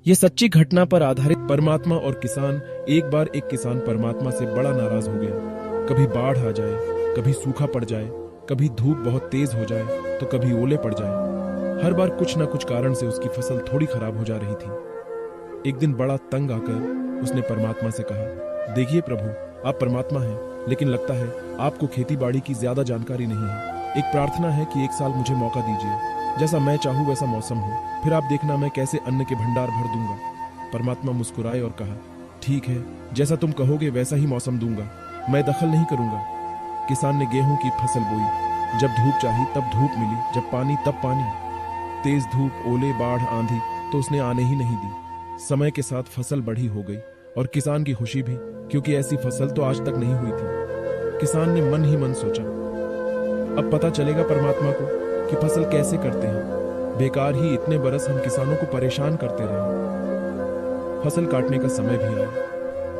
ये सच्ची घटना पर आधारित परमात्मा और किसान। एक बार एक किसान परमात्मा से बड़ा नाराज हो गया। कभी बाढ़ आ जाए, कभी सूखा पड़ जाए, कभी धूप बहुत तेज हो जाए तो कभी ओले पड़ जाए। हर बार कुछ ना कुछ कारण से उसकी फसल थोड़ी खराब हो जा रही थी। एक दिन बड़ा तंग आकर उसने परमात्मा से कहा, देखिए प्रभु, आप परमात्मा हैं, लेकिन लगता है आपको खेती बाड़ी की ज्यादा जानकारी नहीं है। एक प्रार्थना है कि एक साल मुझे मौका दीजिए, जैसा मैं चाहूं वैसा मौसम हो, फिर आप देखना मैं कैसे अन्न के भंडार भर दूंगा। परमात्मा मुस्कुराए और कहा, ठीक है, जैसा तुम कहोगे वैसा ही मौसम दूंगा, मैं दखल नहीं करूंगा। किसान ने गेहूं की फसल बोई। जब धूप चाही तब धूप मिली, जब पानी तब पानी। तेज धूप, ओले, बाढ़, आंधी तो उसने आने ही नहीं दी। समय के साथ फसल बड़ी हो गई और किसान की खुशी भी, क्योंकि ऐसी फसल तो आज तक नहीं हुई थी। किसान ने मन ही मन सोचा, अब पता चलेगा परमात्मा को कि फसल कैसे करते हैं। बेकार ही इतने बरस हम किसानों को परेशान करते रहे। फसल काटने का समय भी आया।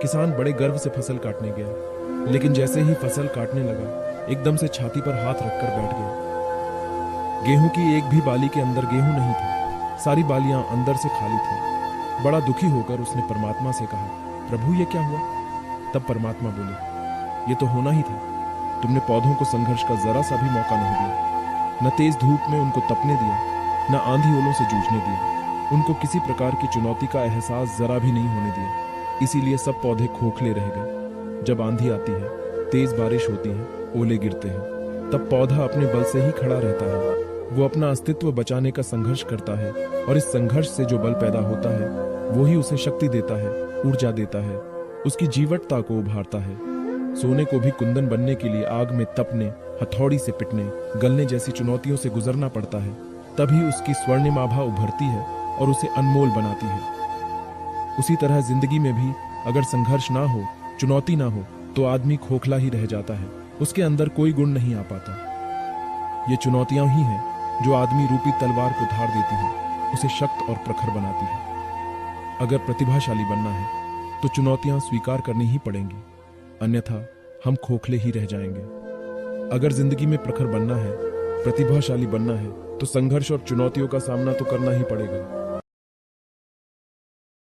किसान बड़े गर्व से फसल काटने गया, लेकिन जैसे ही फसल काटने लगा एकदम से छाती पर हाथ रखकर बैठ गया। गेहूं की एक भी बाली के अंदर गेहूं नहीं था, सारी बालियां अंदर से खाली थी। बड़ा दुखी होकर उसने परमात्मा से कहा, प्रभु ये क्या हुआ? तब परमात्मा बोले, ये तो होना ही था। तुमने पौधों को संघर्ष का जरा सा भी मौका नहीं दिया, न तेज धूप में उनको तपने दिया, न आंधी ओलों से जूझने दिया। उनको किसी प्रकार की चुनौती का एहसास जरा भी नहीं होने दिया। इसीलिए सब पौधे खोखले रह गए। जब आंधी आती है, तेज बारिश होती है, ओले गिरते हैं, तब पौधा अपने बल से ही खड़ा रहता है। वो अपना अस्तित्व बचाने का संघर्ष करता है, और इस संघर्ष से जो बल पैदा होता है वो ही उसे शक्ति देता है, ऊर्जा देता है, उसकी जीवटता को उभारता है। सोने को भी कुंदन बनने के लिए आग में तपने, हथौड़ी से पिटने, गलने जैसी चुनौतियों से गुजरना पड़ता है, तभी उसकी स्वर्णिम आभा उभरती है और उसे अनमोल बनाती है। उसी तरह जिंदगी में भी अगर संघर्ष ना हो, चुनौती ना हो, तो आदमी खोखला ही रह जाता है, उसके अंदर कोई गुण नहीं आ पाता। ये चुनौतियां ही हैं जो आदमी रूपी तलवार को धार देती हैं, उसे शक्त और प्रखर बनाती है। अगर प्रतिभाशाली बनना है तो चुनौतियां स्वीकार करनी ही पड़ेंगी, अन्यथा हम खोखले ही रह जाएंगे। अगर जिंदगी में प्रखर बनना है, प्रतिभाशाली बनना है, तो संघर्ष और चुनौतियों का सामना तो करना ही पड़ेगा।